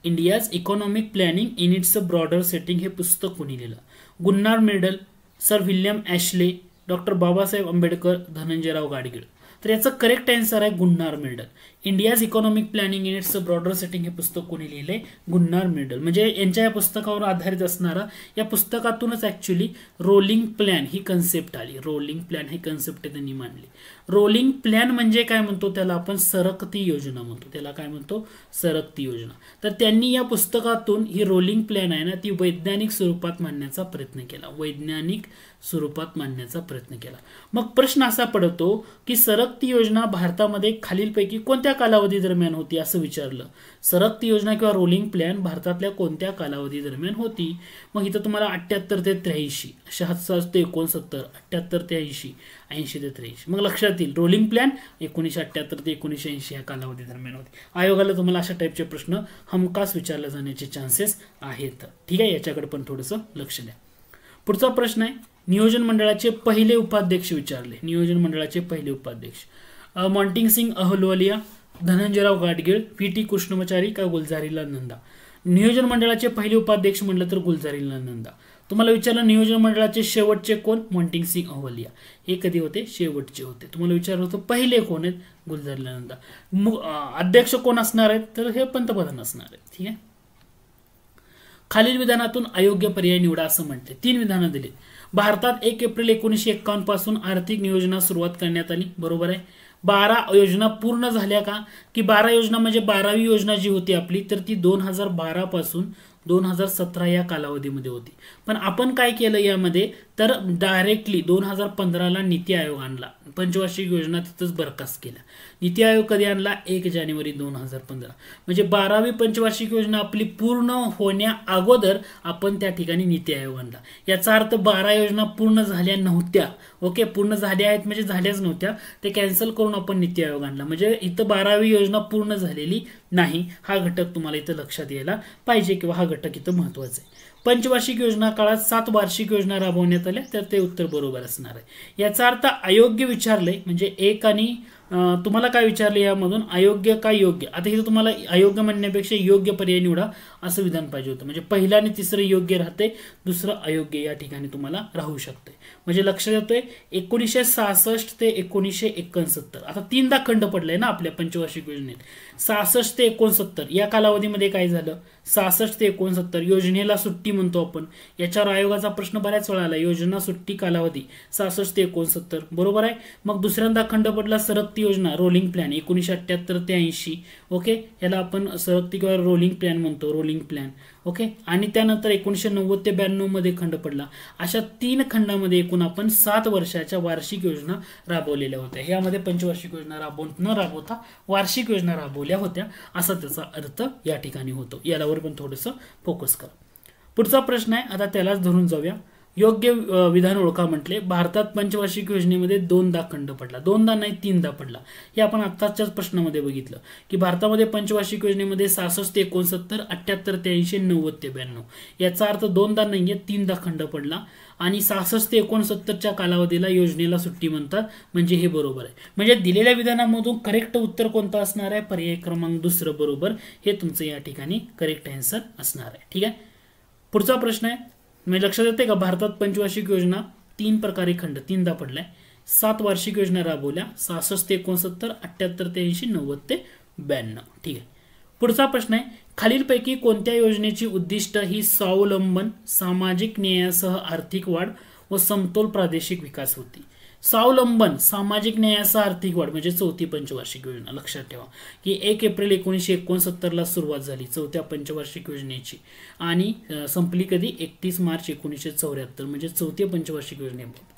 India's economic planning in its broader setting हे पुस्तक कोणी लिहिलं. Gunnar Myrdal, sir William Ashley, doctor Babasaheb Ambedkar, Dhananjayrao Gadgil. तर याचं करेक्ट आन्सर आहे Gunnar Myrdal. India's economic planning in its broader setting हे पुस्तक कोणी लिहिलंय, गुन्नार मिडल. म्हणजे यांच्या या पुस्तकावर आधारित असणारा, या पुस्तकातूनच ऍक्च्युली रोलिंग प्लॅन ही कन्सेप्ट आली. रोलिंग प्लॅन ही कन्सेप्ट त्यांनी मांडली. रोलिंग प्लॅन म्हणजे काय म्हणतो, त्याला आपण सरकती योजना म्हणतो. त्याला काय म्हणतो, सरकती योजना. तर त्यांनी या पुस्तकातून ही रोलिंग प्लॅन आहे ना ती वैज्ञानिक स्वरूपात मांडण्याचा प्रयत्न केला. वैज्ञानिक स्वरूपात मांडण्याचा प्रयत्न केला. मग प्रश्न असा पडतो की सरकती योजना भारतामध्ये खालीलपैकी कोणत्या कालावधी दरम्यान होती असं विचारलं. सरकती योजना किंवा रोलिंग प्लॅन भारतातल्या कोणत्या कालावधी दरम्यान होती. मग इथं तुम्हाला 78 ते 83, 66 ते 69, 78 ते 80, 80 ते 83. मग लक्षात येईल रोलिंग प्लॅन 1978 ते 1980 या कालावधी दरम्यान होती. आयोगाला तुम्हाला अशा टाईपचे प्रश्न हमखास विचारले जाण्याचे चान्सेस आहेत. ठीक आहे, याच्याकडे पण थोडंसं लक्ष द्या. पुढचा प्रश्न आहे नियोजन मंडळाचे पहिले उपाध्यक्ष विचारले. नियोजन मंडळाचे पहिले उपाध्यक्ष मॉन्टिंग सिंग अहलुवालिया, धनंजयराव गाडगीळ, पी.टी. कृष्णमाचारी का गुलजारीलाल नंदा. नियोजन मंडळाचे पहिले उपाध्यक्ष म्हटलं तर गुलजारीलाल नंदा. तुम्हाला विचारलं नियोजन मंडळाचे शेवटचे कोण, मॉन्टिंग सिंग अहलुवालिया. हे कधी होते, शेवटचे होते. तुम्हाला विचारलं होतं पहिले कोण आहेत, गुलजारीलाल नंदा. अध्यक्ष कोण असणार आहेत, तर हे पंतप्रधान असणार आहेत. ठीक आहे. खालील विधानातून अयोग्य पर्याय निवडा असं म्हणते. 3 विधानं दिली. भारतात 1 एप्रिल 1951 पासून आर्थिक नियोजनास सुरुवात करण्यात आली. बरोबर आहे. 12 योजना पूर्ण झाल्या का, की 12 योजना म्हणजे 12वी योजना जी होती आपली तर ती 2012 पासून 2017 या कालावधीमध्ये होती. पण आपण काय केलं यामध्ये, तर डायरेक्टली 2015ला नीती आयोग आणला. पंचवार्षिक योजना तिथंच बरखास्त केल्या. नीती आयोग कधी आणला, 1 जानेवारी 2015. म्हणजे 12वी पंचवार्षिक योजना आपली पूर्ण होण्या अगोदर आपण त्या ठिकाणी नीती आयोग आणला. याचा अर्थ 12 योजना पूर्ण झाल्या नव्हत्या. ओके, पूर्ण झाल्या आहेत म्हणजे झाल्याच नव्हत्या, ते कॅन्सल करून आपण नीती आयोग आणला. म्हणजे इथं 12वी योजना पूर्ण झालेली नाही. हा घटक तुम्हाला इथं लक्षात यायला पाहिजे किंवा हा घटक इथं महत्वाचा आहे. पंचवार्षिक योजना काळात 7 वार्षिक योजना राबवण्यात आल्या, तर ते उत्तर बरोबर असणार आहे. याचा अर्थ अयोग्य विचारले म्हणजे 1 आणि तुम्हाला काय विचारले यामधून अयोग्य का योग्य. आता इथं तुम्हाला अयोग्य म्हणण्यापेक्षा योग्य पर्याय निवडा असं विधान पाहिजे होतं. म्हणजे पहिलं आणि तिसरं योग्य राहते, दुसरं अयोग्य या ठिकाणी तुम्हाला राहू शकते. म्हणजे लक्षात येतोय 1966 ते 1969. आता 3दा खंड पडलाय ना आपल्या पंचवार्षिक योजनेत. 66 ते 69 या कालावधीमध्ये काय झालं, 66 ते 69 योजनेला सुट्टी म्हणतो आपण. याच्यावर आयोगाचा प्रश्न बऱ्याच वेळा आला. योजना सुट्टी कालावधी 66 ते 69. बरोबर आहे. मग दुसऱ्यांदा खंड पडला सरकती योजना रोलिंग प्लॅन 1978 ते 80. ओके, याला आपण सरकती किंवा रोलिंग प्लॅन म्हणतो, रोलिंग प्लॅन. ओके, आणि त्यानंतर 1990 ते 92 मध्ये खंड पडला. अशा 3 खंडामध्ये एकूण आपण 7 वर्षाच्या वार्षिक योजना राबवलेल्या होत्या. यामध्ये पंचवार्षिक योजना न राबवता वार्षिक योजना राबवल्या होत्या असा त्याचा अर्थ या ठिकाणी होतो. यावर पण थोडंसं फोकस करा. पुढचा प्रश्न आहे, आता त्यालाच धरून जाऊया. योग्य विधान ओळखा म्हटले. भारतात पंचवार्षिक योजनेमध्ये 2दा खंड पडला, 2दा नाही 3दा पडला. हे आपण आत्ताच्याच प्रश्नामध्ये बघितलं की भारतामध्ये पंचवार्षिक योजनेमध्ये 66 ते 69, 78 ते 80, 90 ते 92. याचा अर्थ 2दा नाहीये 3दा खंड पडला. आणि 66 ते 69च्या कालावधीला योजनेला सुट्टी म्हणतात, म्हणजे हे बरोबर आहे. म्हणजे दिलेल्या विधानामधून करेक्ट उत्तर कोणतं असणार आहे? पर्याय क्रमांक 2 बरोबर, हे तुमचं या ठिकाणी करेक्ट आन्सर असणार आहे. ठीक आहे. पुढचा प्रश्न आहे, म्हणजे लक्षात येते का, भारतात पंचवार्षिक योजना 3 प्रकारे खंड 3दा पडलाय. 7 वार्षिक योजना राबवल्या, 66 ते 69, 78 ते 80, 90 ते 92. ठीक आहे. पुढचा प्रश्न आहे, खालीलपैकी कोणत्या योजनेची उद्दिष्ट ही स्वावलंबन, सामाजिक न्यायासह आर्थिक वाढ व समतोल प्रादेशिक विकास होती? स्वावलंबन, सामाजिक न्यायासह आर्थिक वाढ म्हणजे 4थी पंचवार्षिक योजना. लक्षात ठेवा की 1 एप्रिल 1969 ला सुरुवात झाली 4थ्या पंचवार्षिक योजनेची आणि संपली कधी? 31 मार्च 1974, म्हणजे 4थी पंचवार्षिक योजनेबाबत.